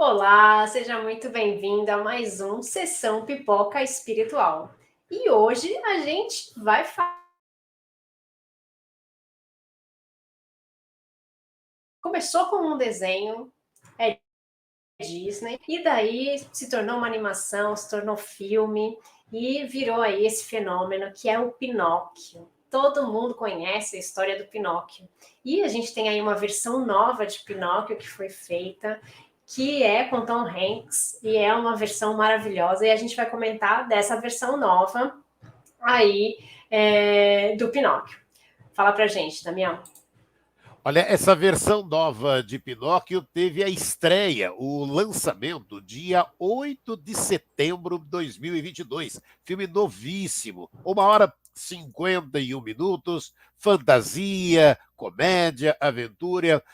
Olá, seja muito bem-vindo a mais um Sessão Pipoca Espiritual. E hoje a gente vai falar. Começou com um desenho, é Disney, e daí se tornou uma animação, se tornou filme e virou aí esse fenômeno que é o Pinóquio. Todo mundo conhece a história do Pinóquio. E a gente tem aí uma versão nova de Pinóquio que foi feita, que é com Tom Hanks, e é uma versão maravilhosa. E a gente vai comentar dessa versão nova aí do Pinóquio. Fala pra gente, Damião. Olha, essa versão nova de Pinóquio teve a estreia, o lançamento, dia 8 de setembro de 2022. Filme novíssimo, 1 hora e 51 minutos, fantasia, comédia, aventura.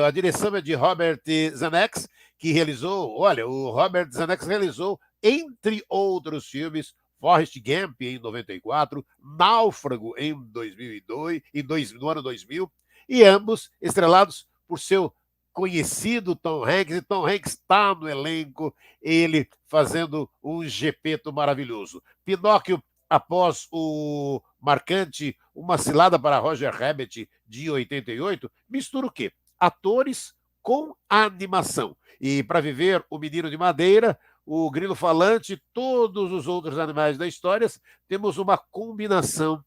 A direção é de Robert Zemeckis, que realizou, olha, o Robert Zemeckis realizou, entre outros filmes, Forrest Gump em 94, Náufrago em 2002, no ano 2000, e ambos estrelados por seu conhecido Tom Hanks, e Tom Hanks está no elenco, ele fazendo um gepeto maravilhoso. Pinóquio, após o marcante Uma Cilada para Roger Rabbit, de 88, mistura o quê? Atores com animação. E para viver O Menino de Madeira, o Grilo Falante, todos os outros animais da história, temos uma combinação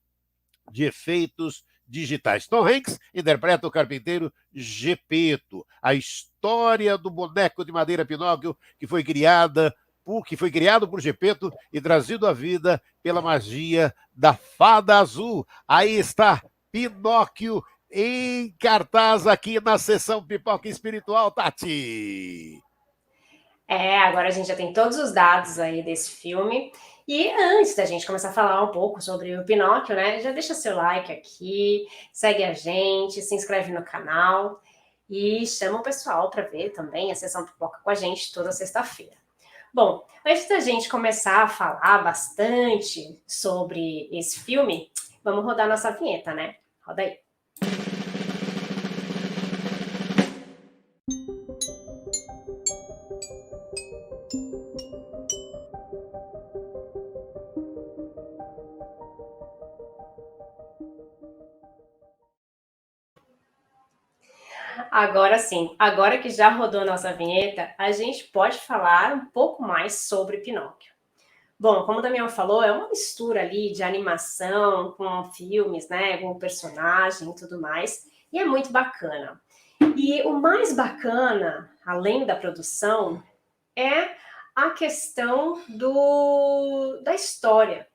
de efeitos digitais. Tom Hanks interpreta o carpinteiro Gepeto, a história do boneco de madeira Pinóquio que foi criado por Gepeto e trazido à vida pela magia da Fada Azul. Aí está Pinóquio em cartaz aqui na sessão Pipoca Espiritual, Tati. Agora a gente já tem todos os dados aí desse filme. E antes da gente começar a falar um pouco sobre o Pinóquio, né? Já deixa seu like aqui, segue a gente, se inscreve no canal e chama o pessoal para ver também a sessão Pipoca com a gente toda sexta-feira. Bom, antes da gente começar a falar bastante sobre esse filme, vamos rodar nossa vinheta, né? Roda aí. Agora sim, agora que já rodou nossa vinheta, a gente pode falar um pouco mais sobre Pinóquio. Bom, como o Damião falou, é uma mistura ali de animação com filmes, né, com o personagem e tudo mais, e é muito bacana. E o mais bacana, além da produção, é a questão da história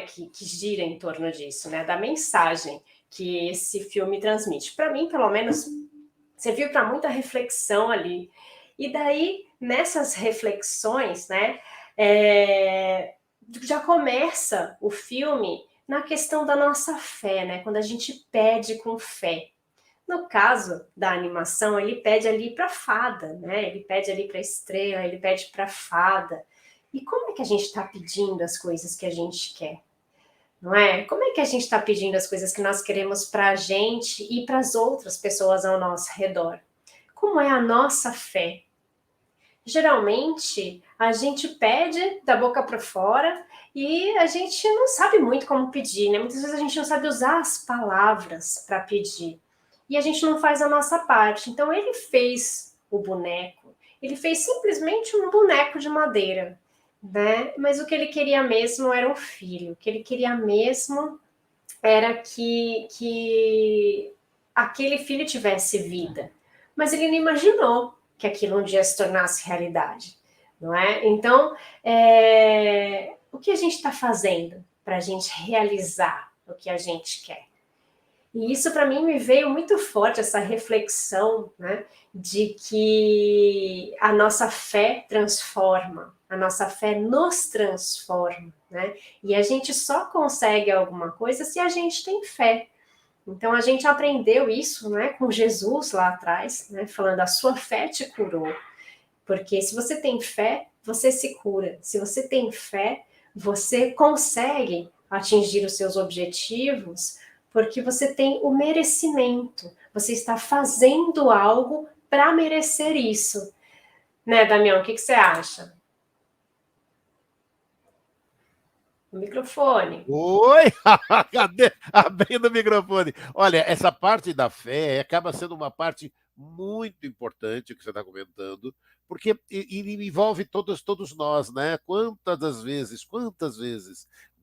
que gira em torno disso, né, da mensagem que esse filme transmite. Para mim, pelo menos, serviu para muita reflexão ali. E daí, nessas reflexões, né, já começa o filme na questão da nossa fé, né? Quando a gente pede com fé. No caso da animação, ele pede ali para a fada, né? Ele pede ali para a estrela, ele pede para a fada. E como é que a gente está pedindo as coisas que a gente quer? Não é? Como é que a gente está pedindo as coisas que nós queremos para a gente e para as outras pessoas ao nosso redor? Como é a nossa fé? Geralmente, a gente pede da boca para fora e a gente não sabe muito como pedir, né? Muitas vezes a gente não sabe usar as palavras para pedir. E a gente não faz a nossa parte. Então, ele fez o boneco. Ele fez simplesmente um boneco de madeira, né? Mas o que ele queria mesmo era um filho. O que ele queria mesmo era que aquele filho tivesse vida. Mas ele não imaginou que aquilo um dia se tornasse realidade, não é? Então, o que a gente está fazendo para a gente realizar o que a gente quer? E isso para mim me veio muito forte, essa reflexão, né, de que a nossa fé transforma, a nossa fé nos transforma, né? E a gente só consegue alguma coisa se a gente tem fé. Então a gente aprendeu isso, né, com Jesus lá atrás, né, falando a sua fé te curou. Porque se você tem fé, você se cura. Se você tem fé, você consegue atingir os seus objetivos, porque você tem o merecimento. Você está fazendo algo para merecer isso. Né, Damião? O que você acha? O microfone. Oi! Cadê? Abrindo o microfone. Olha, essa parte da fé acaba sendo uma parte muito importante que você está comentando, porque envolve todos nós, né? Quantas vezes,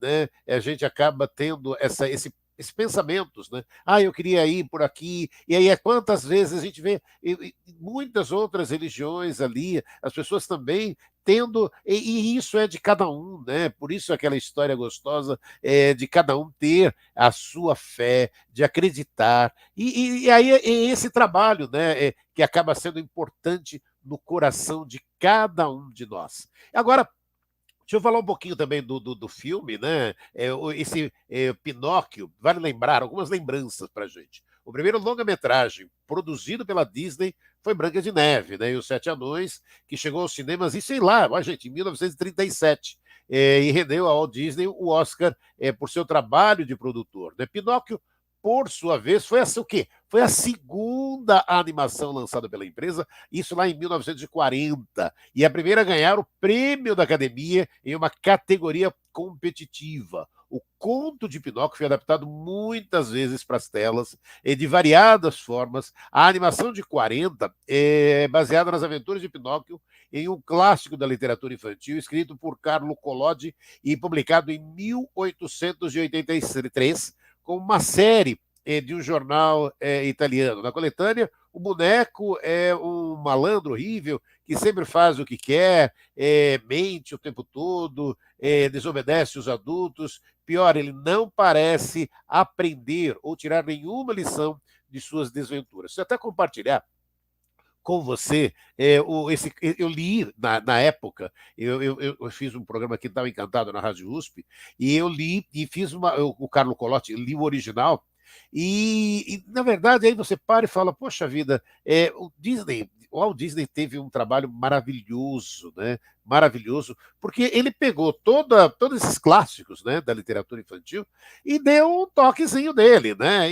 né? A gente acaba tendo esses pensamentos, né? Ah, eu queria ir por aqui, e aí quantas vezes a gente vê muitas outras religiões ali, as pessoas também tendo, e isso é de cada um, né? Por isso aquela história gostosa de cada um ter a sua fé, de acreditar. E aí é esse trabalho, né, que acaba sendo importante no coração de cada um de nós. Agora, deixa eu falar um pouquinho também do filme, né? Esse Pinóquio, vale lembrar, algumas lembranças para a gente. O primeiro longa-metragem produzido pela Disney foi Branca de Neve, né? E os Sete Anões, que chegou aos cinemas, e sei lá, ó, gente, em 1937, e rendeu ao Disney o Oscar por seu trabalho de produtor. Né? Pinóquio, por sua vez, foi o quê? Foi a segunda animação lançada pela empresa, isso lá em 1940, e a primeira a ganhar o prêmio da Academia em uma categoria competitiva. O conto de Pinóquio foi adaptado muitas vezes para as telas, de variadas formas. A animação de 40 é baseada nas aventuras de Pinóquio, em um clássico da literatura infantil, escrito por Carlo Collodi e publicado em 1883, com uma série de um jornal italiano. Na coletânea, o boneco é um malandro horrível que sempre faz o que quer, mente o tempo todo, desobedece os adultos. Pior, ele não parece aprender ou tirar nenhuma lição de suas desventuras. Deixa eu até compartilhar com você, eu li na época, eu fiz um programa que estava encantado na Rádio USP, e eu li e fiz o Carlo Collodi, li o original, na verdade, aí você para e fala, poxa vida, o Walt Disney teve um trabalho maravilhoso, né? Maravilhoso, porque ele pegou todos esses clássicos, né, da literatura infantil e deu um toquezinho dele, né?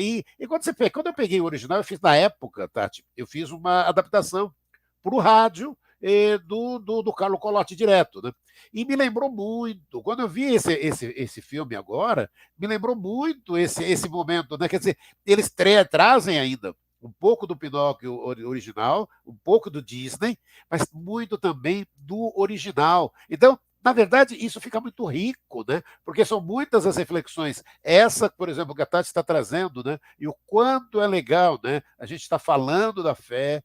Quando eu peguei o original, eu fiz na época, Tati, eu fiz uma adaptação para o rádio do Carlo Collodi direto, né? E me lembrou muito, quando eu vi esse filme agora, me lembrou muito esse momento, né? Quer dizer, eles trazem ainda um pouco do Pinóquio original, um pouco do Disney, mas muito também do original. Então, na verdade, isso fica muito rico, né? Porque são muitas as reflexões. Essa, por exemplo, que a Tati está trazendo, né? E o quanto é legal, né? A gente está falando da fé.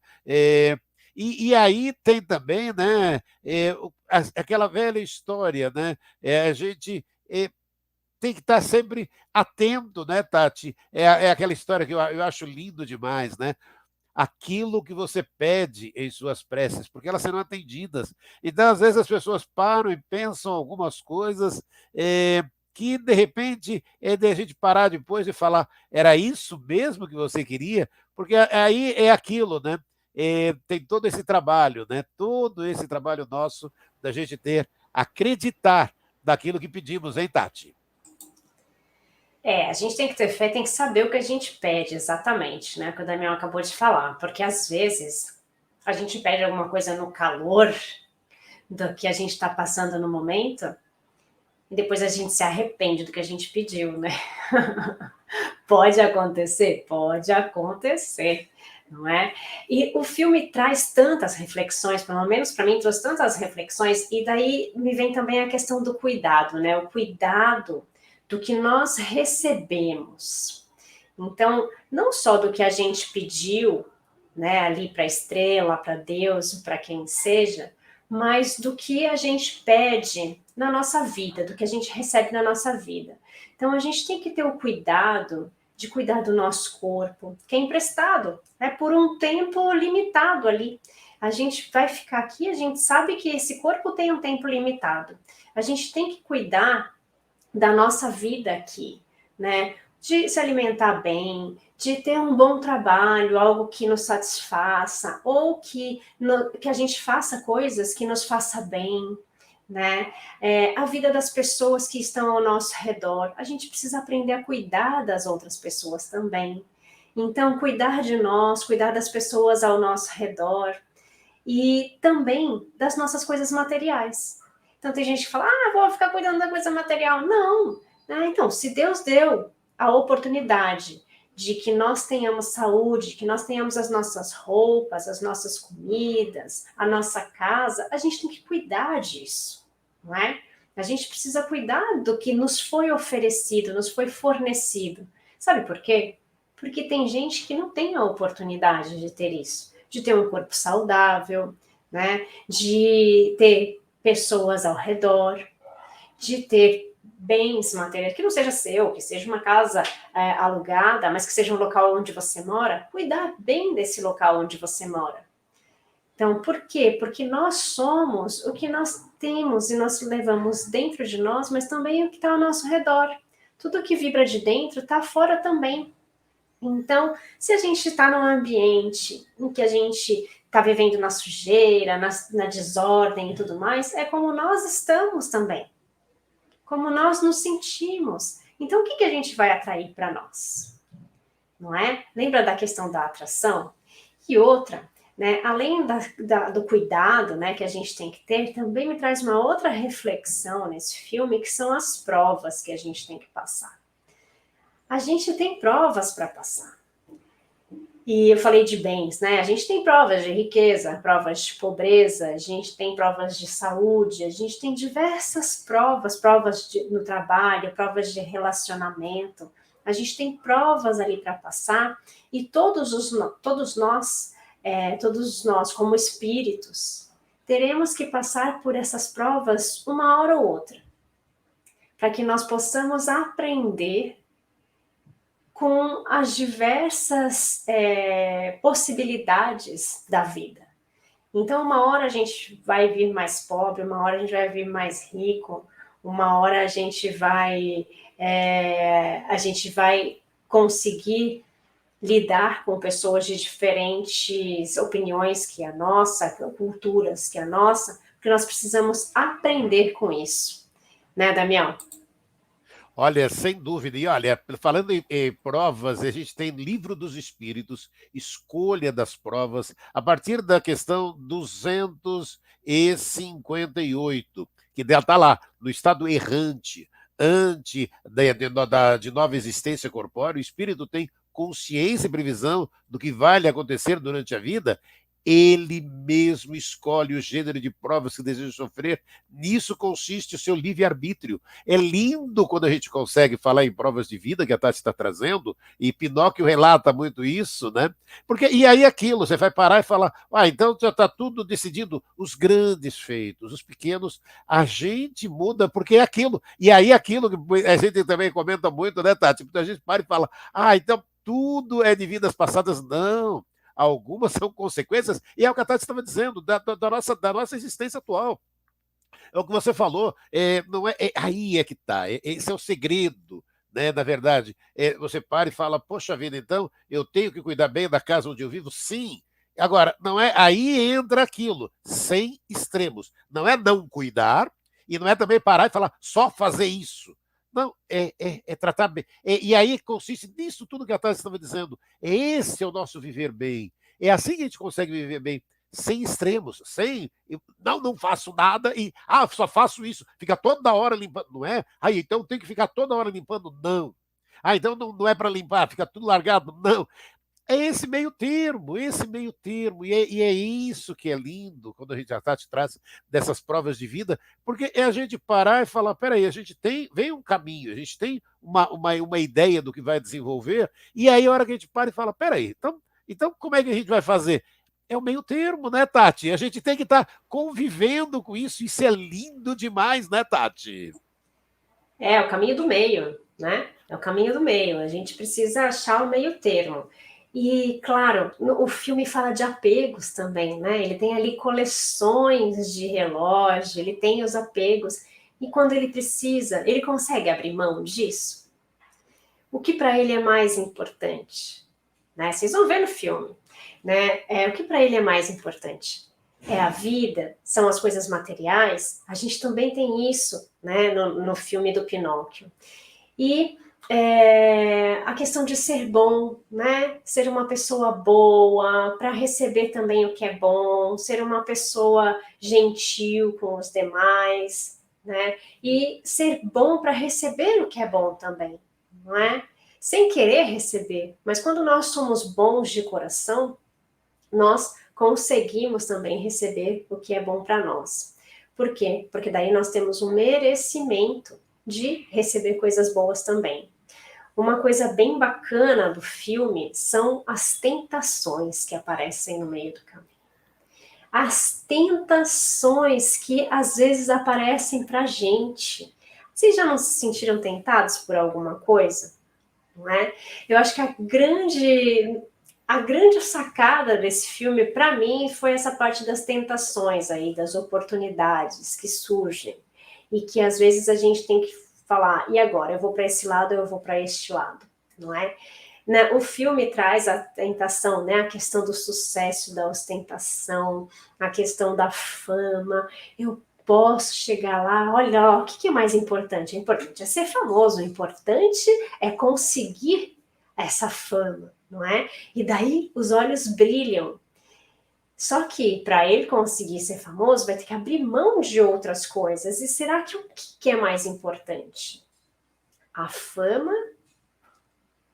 E aí tem também, né? Aquela velha história, né? A gente tem que estar sempre atento, né, Tati? É aquela história que eu acho lindo demais, né? Aquilo que você pede em suas preces, porque elas serão atendidas. Então, às vezes, as pessoas param e pensam algumas coisas que, de repente, é de a gente parar depois e falar: era isso mesmo que você queria? Porque aí é aquilo, né? Tem todo esse trabalho, né? Todo esse trabalho nosso da gente acreditar naquilo que pedimos, hein, Tati? A gente tem que ter fé, tem que saber o que a gente pede exatamente, né? Que o Damião acabou de falar, porque às vezes a gente pede alguma coisa no calor do que a gente está passando no momento e depois a gente se arrepende do que a gente pediu, né? Pode acontecer? Pode acontecer, não é? E o filme traz tantas reflexões, pelo menos para mim, trouxe tantas reflexões, e daí me vem também a questão do cuidado, né? O cuidado do que nós recebemos. Então, não só do que a gente pediu, né, ali para a estrela, para Deus, para quem seja, mas do que a gente pede na nossa vida, do que a gente recebe na nossa vida. Então, a gente tem que ter o cuidado de cuidar do nosso corpo, que é emprestado, né, por um tempo limitado ali. A gente vai ficar aqui, a gente sabe que esse corpo tem um tempo limitado. A gente tem que cuidar da nossa vida aqui, né? De se alimentar bem, de ter um bom trabalho, algo que nos satisfaça, ou que a gente faça coisas que nos faça bem, né? A vida das pessoas que estão ao nosso redor. A gente precisa aprender a cuidar das outras pessoas também. Então, cuidar de nós, cuidar das pessoas ao nosso redor. e também das nossas coisas materiais. Então tem gente que fala, vou ficar cuidando da coisa material. Não, né? Então, se Deus deu a oportunidade de que nós tenhamos saúde, que nós tenhamos as nossas roupas, as nossas comidas, a nossa casa, a gente tem que cuidar disso, não é? A gente precisa cuidar do que nos foi oferecido, nos foi fornecido. Sabe por quê? Porque tem gente que não tem a oportunidade de ter isso, de ter um corpo saudável, né? De ter pessoas ao redor, de ter bens materiais, que não seja seu, que seja uma casa alugada, mas que seja um local onde você mora, cuidar bem desse local onde você mora. Então, por quê? Porque nós somos o que nós temos e nós levamos dentro de nós, mas também o que está ao nosso redor. Tudo que vibra de dentro está fora também. Então, se a gente está num ambiente em que a gente está vivendo na sujeira, na desordem e tudo mais, é como nós estamos também. Como nós nos sentimos. Então, o que a gente vai atrair para nós? Não é? Lembra da questão da atração? E outra, né, além do cuidado, né, que a gente tem que ter, também me traz uma outra reflexão nesse filme, que são as provas que a gente tem que passar. A gente tem provas para passar. E eu falei de bens, né? A gente tem provas de riqueza, provas de pobreza, a gente tem provas de saúde, a gente tem diversas provas, no trabalho, provas de relacionamento. A gente tem provas ali para passar e todos nós, como espíritos, teremos que passar por essas provas uma hora ou outra, para que nós possamos aprender com as diversas possibilidades da vida. Então, uma hora a gente vai vir mais pobre, uma hora a gente vai vir mais rico, uma hora a gente vai conseguir lidar com pessoas de diferentes opiniões que a nossa, culturas que a nossa, porque nós precisamos aprender com isso, né, Damião? Olha, sem dúvida. E olha, falando em provas, a gente tem Livro dos Espíritos, Escolha das Provas, a partir da questão 258, que está lá, no estado errante, de nova existência corpórea, o espírito tem consciência e previsão do que vai lhe acontecer durante a vida. Ele mesmo escolhe o gênero de provas que deseja sofrer. Nisso consiste o seu livre-arbítrio. É lindo quando a gente consegue falar em provas de vida, que a Tati está trazendo, e Pinóquio relata muito isso, né? Porque, e aí aquilo, você vai parar e falar, então já está tudo decidido, os grandes feitos, os pequenos, a gente muda, porque é aquilo. E aí aquilo que a gente também comenta muito, né, Tati? Muita gente para e fala, então tudo é de vidas passadas. Não. Algumas são consequências, e é o que a Tati estava dizendo, da nossa existência atual. É o que você falou, não aí é que está, esse é o segredo, né? Na verdade, você para e fala, poxa vida, então eu tenho que cuidar bem da casa onde eu vivo? Sim. Agora, não é aí entra aquilo, sem extremos. Não é não cuidar, e não é também parar e falar, só fazer isso. Não, é tratar bem. E aí consiste nisso tudo que a Tati estava dizendo. Esse é o nosso viver bem. É assim que a gente consegue viver bem, sem extremos, sem não faço nada e só faço isso, fica toda hora limpando, não é? Então tem que ficar toda hora limpando, não. Então não é para limpar, fica tudo largado, não. É esse meio termo, e é isso que é lindo quando a gente já te traz dessas provas de vida, porque é a gente parar e falar, peraí, a gente vem um caminho, a gente tem uma ideia do que vai desenvolver, e aí a hora que a gente para e fala, peraí, então como é que a gente vai fazer? É o meio termo, né, Tati? A gente tem que estar convivendo com isso é lindo demais, né, Tati? É o caminho do meio, né? É o caminho do meio. A gente precisa achar o meio termo. E, claro, o filme fala de apegos também, né? Ele tem ali coleções de relógio, ele tem os apegos. E quando ele precisa, ele consegue abrir mão disso? O que para ele é mais importante? Né? Vocês vão ver no filme. Né? O que para ele é mais importante? É a vida? São as coisas materiais? A gente também tem isso, né, no filme do Pinóquio. E a questão de ser bom, né? Ser uma pessoa boa, para receber também o que é bom, ser uma pessoa gentil com os demais, né? E ser bom para receber o que é bom também, não é? Sem querer receber, mas quando nós somos bons de coração, nós conseguimos também receber o que é bom para nós. Por quê? Porque daí nós temos um merecimento de receber coisas boas também. Uma coisa bem bacana do filme são as tentações que aparecem no meio do caminho. As tentações que às vezes aparecem para gente. Vocês já não se sentiram tentados por alguma coisa? Não é? Eu acho que a grande sacada desse filme, para mim, foi essa parte das tentações aí, das oportunidades que surgem e que às vezes a gente tem que falar, e agora? Eu vou para esse lado, eu vou para este lado, não é? O filme traz a tentação, né? A questão do sucesso, da ostentação, a questão da fama. Eu posso chegar lá, olha, ó, o que é mais importante? O importante é ser famoso, o importante é conseguir essa fama, não é? E daí os olhos brilham. Só que para ele conseguir ser famoso, vai ter que abrir mão de outras coisas. E será que o que é mais importante? A fama,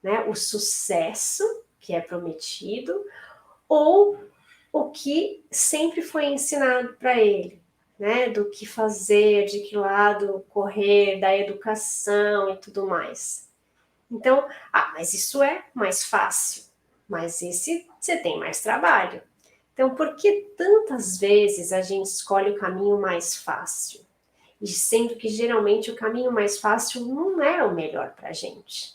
né? O sucesso que é prometido, ou o que sempre foi ensinado para ele, né? Do que fazer, de que lado correr, da educação e tudo mais. Então, mas isso é mais fácil, mas esse você tem mais trabalho. Então, por que tantas vezes a gente escolhe o caminho mais fácil? E sendo que geralmente o caminho mais fácil não é o melhor para a gente.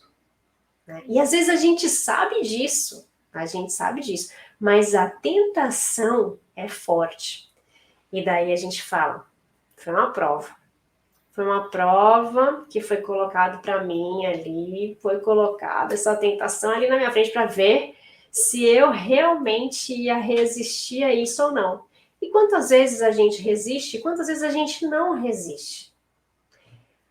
Né? E às vezes a gente sabe disso, mas a tentação é forte. E daí a gente fala, foi uma prova. Foi uma prova que foi colocado para mim ali, foi colocada essa tentação ali na minha frente para ver se eu realmente ia resistir a isso ou não. E quantas vezes a gente resiste, quantas vezes a gente não resiste.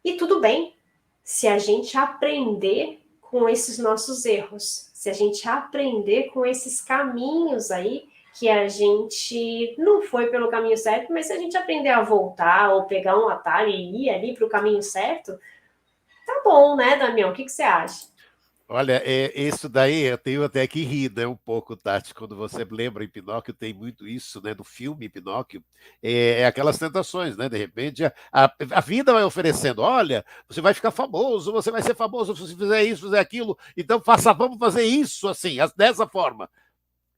E tudo bem se a gente aprender com esses nossos erros, se a gente aprender com esses caminhos aí que a gente não foi pelo caminho certo, mas se a gente aprender a voltar ou pegar um atalho e ir ali para o caminho certo, tá bom, né, Damião? O que você acha? Olha, isso daí eu tenho até que rir, né, um pouco, Tati, quando você lembra em Pinóquio, tem muito isso, né, do filme Pinóquio, aquelas tentações, né, de repente a vida vai oferecendo, olha, você vai ficar famoso, você vai ser famoso se você fizer isso, fizer aquilo, então vamos fazer isso assim, dessa forma.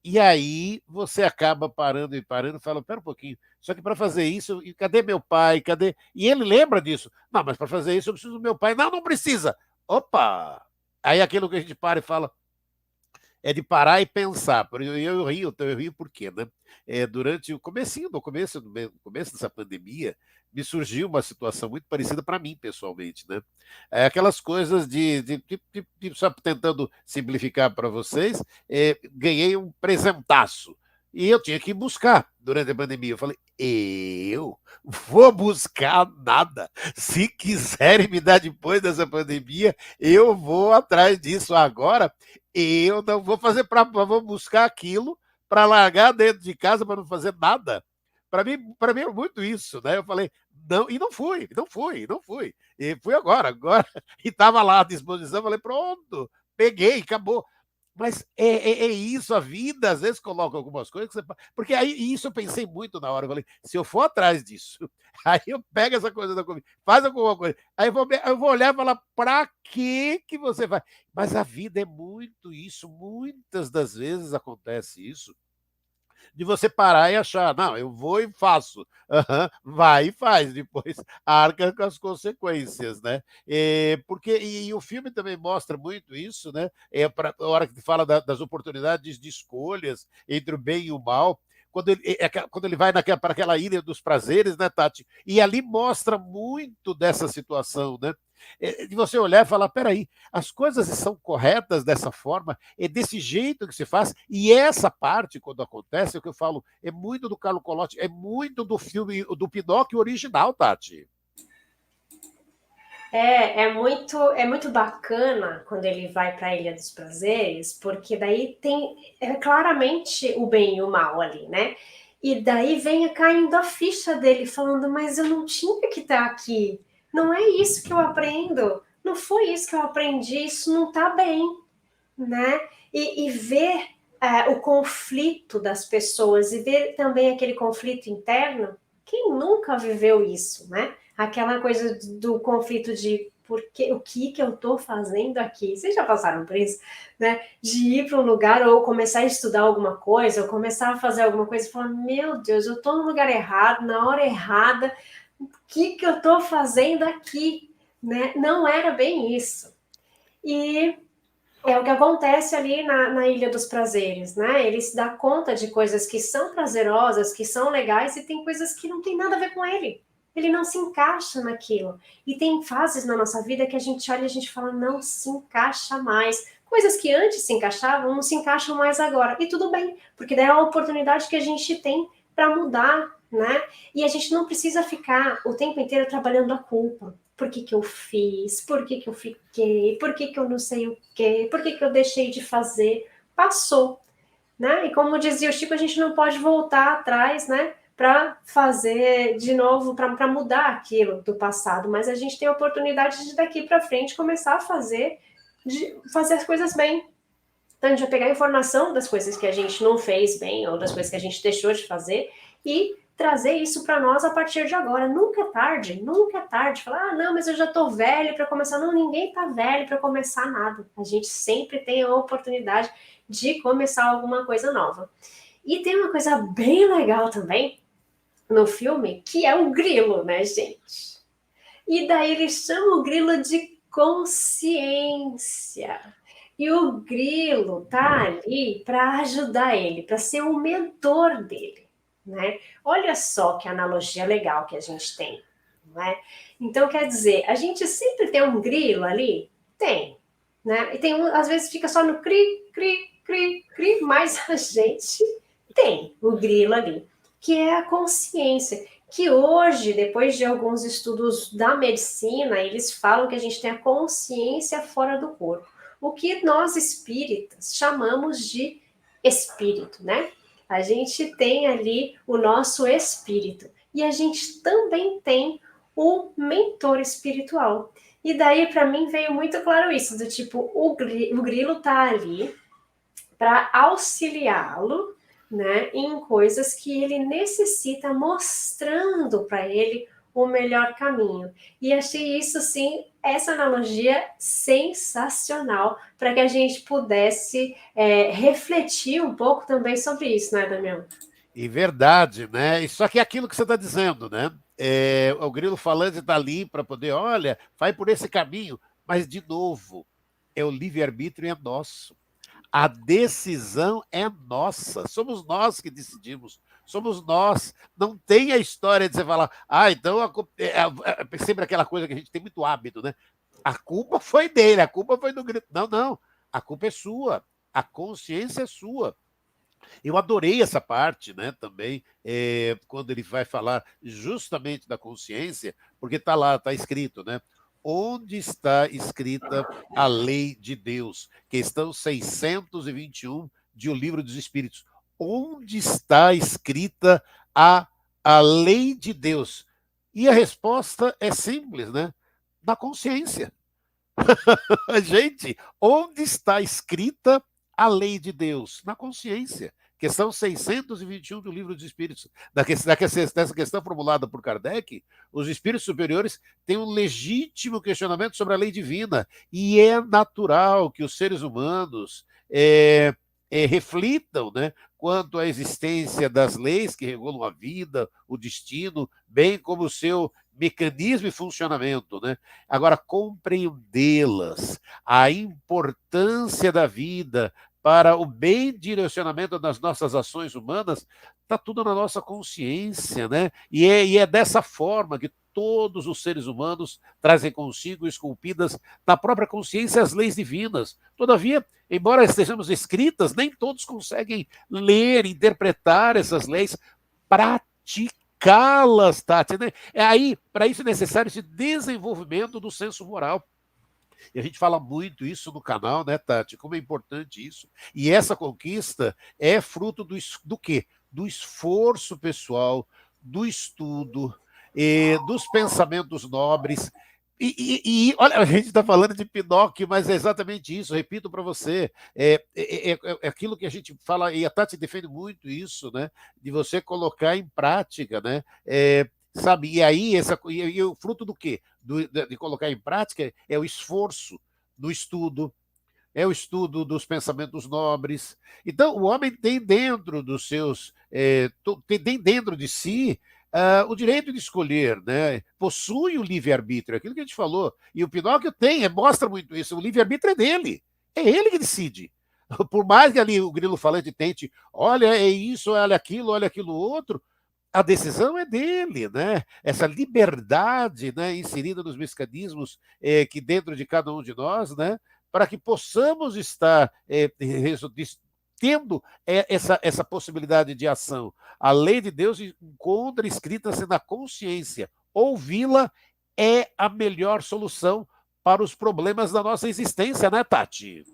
E aí você acaba parando e parando e fala, pera um pouquinho, só que para fazer isso, e cadê meu pai, cadê? E ele lembra disso, não, mas para fazer isso eu preciso do meu pai, não, não precisa, opa! Aí aquilo que a gente para e fala, é de parar e pensar. Eu rio por quê, né? Durante o comecinho, no começo dessa pandemia, me surgiu uma situação muito parecida para mim, pessoalmente, né? Aquelas coisas só tentando simplificar para vocês, ganhei um presentaço. E eu tinha que buscar durante a pandemia. Eu falei, eu vou buscar nada. Se quiserem me dar depois dessa pandemia, eu vou atrás disso agora. Eu não vou fazer vou buscar aquilo para largar dentro de casa para não fazer nada. Para mim é muito isso, né? Eu falei, não, e não fui, não fui, não fui. E fui agora, e estava lá à disposição, falei, pronto, peguei, acabou. Mas é isso, a vida às vezes coloca algumas coisas que você. Porque aí isso eu pensei muito na hora. Eu falei, se eu for atrás disso, aí eu pego essa coisa da comida, faz alguma coisa. Aí eu vou olhar e falar, para que você faz? Mas a vida é muito isso, muitas das vezes acontece isso de você parar e achar, não, eu vou e faço. Uhum, vai e faz, depois arca com as consequências, né? E o filme também mostra muito isso, né? A hora que fala das oportunidades de escolhas entre o bem e o mal, quando ele vai para aquela ilha dos prazeres, né, Tati? E ali mostra muito dessa situação, né? De você olhar e falar, peraí, as coisas são corretas dessa forma, é desse jeito que se faz, e essa parte, quando acontece, é o que eu falo, é muito do Carlo Collodi, é muito do filme, do Pinóquio original, Tati. É muito bacana quando ele vai para a Ilha dos Prazeres, porque daí tem claramente o bem e o mal ali, né? E daí vem caindo a ficha dele, falando: Mas eu não tinha que estar aqui, não é isso que eu aprendo, não foi isso que eu aprendi, isso não está bem, né? E ver o conflito das pessoas e ver também aquele conflito interno, quem nunca viveu isso, né? Aquela coisa do conflito de o que eu estou fazendo aqui? Vocês já passaram por isso, né? De ir para um lugar ou começar a estudar alguma coisa, ou começar a fazer alguma coisa e falar: Meu Deus, eu estou no lugar errado, na hora errada, o que eu estou fazendo aqui? Né? Não era bem isso. E é o que acontece ali na Ilha dos Prazeres, né? Ele se dá conta de coisas que são prazerosas, que são legais, e tem coisas que não tem nada a ver com ele. Ele não se encaixa naquilo. E tem fases na nossa vida que a gente olha e a gente fala: não se encaixa mais. Coisas que antes se encaixavam, não se encaixam mais agora. E tudo bem, porque daí é uma oportunidade que a gente tem para mudar, né? E a gente não precisa ficar o tempo inteiro trabalhando a culpa. Por que eu fiz? Por que eu fiquei? Por que eu não sei o quê? Por que eu deixei de fazer? Passou, né? E como dizia o Chico, a gente não pode voltar atrás, né? Para fazer de novo, para mudar aquilo do passado, mas a gente tem a oportunidade de daqui para frente começar a fazer as coisas bem. Então a gente vai pegar a informação das coisas que a gente não fez bem ou das coisas que a gente deixou de fazer e trazer isso para nós a partir de agora. Nunca é tarde, nunca é tarde. Falar: não, mas eu já tô velho para começar. Não, ninguém tá velho para começar nada. A gente sempre tem a oportunidade de começar alguma coisa nova. E tem uma coisa bem legal também no filme, que é o grilo, né, gente? E daí ele chama o grilo de consciência. E o grilo tá ali para ajudar ele, para ser o mentor dele, né? Olha só que analogia legal que a gente tem, não é? Então, quer dizer, a gente sempre tem um grilo ali? Tem, né? E tem às vezes fica só no cri, cri, cri, cri, mas a gente tem o grilo ali, que é a consciência, que hoje, depois de alguns estudos da medicina, eles falam que a gente tem a consciência fora do corpo. O que nós espíritas chamamos de espírito, né? A gente tem ali o nosso espírito e a gente também tem o mentor espiritual. E daí para mim veio muito claro isso, do tipo, o grilo tá ali para auxiliá-lo, né, em coisas que ele necessita, mostrando para ele o melhor caminho. E achei isso, sim, essa analogia sensacional, para que a gente pudesse refletir um pouco também sobre isso, né, Damião? E verdade, né? E só que é aquilo que você está dizendo, né? O grilo falante está ali para poder, olha, vai por esse caminho. Mas, de novo, o livre-arbítrio é nosso. A decisão é nossa. Somos nós que decidimos. Somos nós. Não tem a história de você falar, então é sempre aquela coisa que a gente tem muito hábito, né? A culpa foi dele, a culpa foi do grito. Não, não. A culpa é sua. A consciência é sua. Eu adorei essa parte, né, também, quando ele vai falar justamente da consciência, porque está lá, está escrito, né? Onde está escrita a lei de Deus? Questão 621 de O Livro dos Espíritos. Onde está escrita a lei de Deus? E a resposta é simples, né? Na consciência. Gente, onde está escrita a lei de Deus? Na consciência. Questão 621 do Livro dos Espíritos. Dessa questão formulada por Kardec, os espíritos superiores têm um legítimo questionamento sobre a lei divina. E é natural que os seres humanos reflitam, né, quanto à existência das leis que regulam a vida, o destino, bem como o seu mecanismo e funcionamento, né? Agora, compreendê-las, a importância da vida para o bem direcionamento das nossas ações humanas, está tudo na nossa consciência, né? E é dessa forma que todos os seres humanos trazem consigo, esculpidas na própria consciência, as leis divinas. Todavia, embora estejamos escritas, nem todos conseguem ler, interpretar essas leis, praticar educá-las, Tati, né? Aí, para isso é necessário esse desenvolvimento do senso moral. E a gente fala muito isso no canal, né, Tati? Como é importante isso. E essa conquista é fruto do quê? Do esforço pessoal, do estudo, dos pensamentos nobres. Olha, a gente está falando de Pinóquio, mas é exatamente isso, repito para você, é aquilo que a gente fala, e a Tati defende muito isso, né? De você colocar em prática, né? Sabe, e aí e o fruto do quê? De colocar em prática é o esforço no estudo, é o estudo dos pensamentos nobres. Então, o homem tem dentro dos seus, tem dentro de si o direito de escolher, né? Possui o livre-arbítrio, aquilo que a gente falou. E o Pinóquio mostra muito isso. O livre-arbítrio é dele, é ele que decide. Por mais que ali o grilo falante tente, olha, é isso, olha aquilo outro, a decisão é dele, né? Essa liberdade, né, inserida nos mecanismos que dentro de cada um de nós, né, para que possamos estar tendo essa possibilidade de ação. A lei de Deus encontra escrita-se na consciência. Ouvi-la é a melhor solução para os problemas da nossa existência, né, Tati?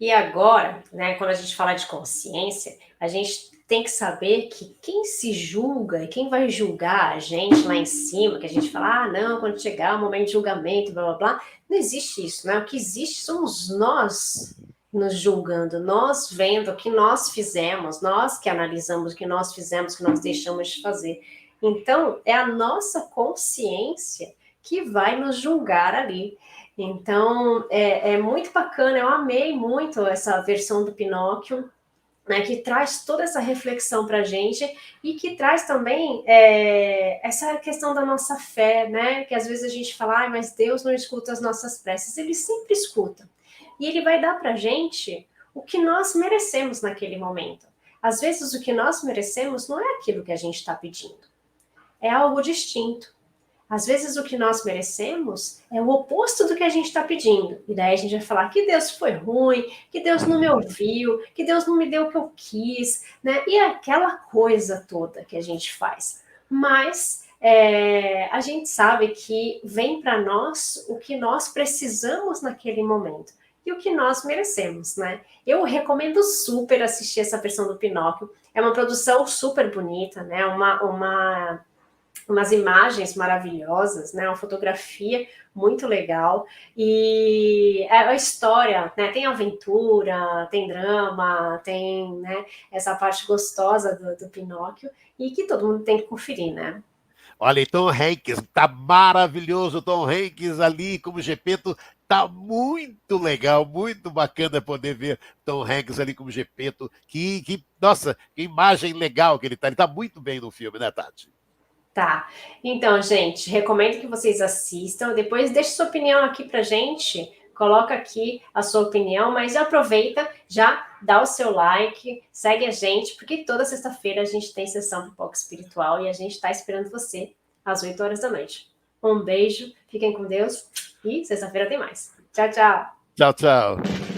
E agora, né, quando a gente fala de consciência, a gente tem que saber que quem se julga e quem vai julgar a gente lá em cima, que a gente fala, não, quando chegar o momento de julgamento, blá, blá, blá, não existe isso, né? O que existe somos nós nos julgando, nós vendo o que nós fizemos, nós que analisamos o que nós fizemos, o que nós deixamos de fazer. Então, é a nossa consciência que vai nos julgar ali. Então, é muito bacana, eu amei muito essa versão do Pinóquio, né, que traz toda essa reflexão para a gente e que traz também essa questão da nossa fé, né, que às vezes a gente fala, mas Deus não escuta as nossas preces, Ele sempre escuta. E Ele vai dar para a gente o que nós merecemos naquele momento. Às vezes o que nós merecemos não é aquilo que a gente está pedindo, é algo distinto. Às vezes o que nós merecemos é o oposto do que a gente está pedindo. E daí a gente vai falar que Deus foi ruim, que Deus não me ouviu, que Deus não me deu o que eu quis, né? E aquela coisa toda que a gente faz. Mas a gente sabe que vem para nós o que nós precisamos naquele momento. E o que nós merecemos, né? Eu recomendo super assistir essa versão do Pinóquio. É uma produção super bonita, né? Umas imagens maravilhosas, né? Uma fotografia muito legal. E a história, né? Tem aventura, tem drama, tem, né, essa parte gostosa do Pinóquio e que todo mundo tem que conferir, né? Olha, Tom Hanks, tá maravilhoso, Tom Hanks ali como Gepeto, tá muito legal, muito bacana poder ver Tom Hanks ali como Gepeto, nossa, que imagem legal que ele tá muito bem no filme, né, Tati? Tá, então, gente, recomendo que vocês assistam, depois deixe sua opinião aqui pra gente, coloca aqui a sua opinião, mas aproveita, já dá o seu like, segue a gente, porque toda sexta-feira a gente tem sessão Pipoca Espiritual e a gente tá esperando você às 8 horas da noite. Um beijo, fiquem com Deus e sexta-feira tem mais. Tchau, tchau! Tchau, tchau!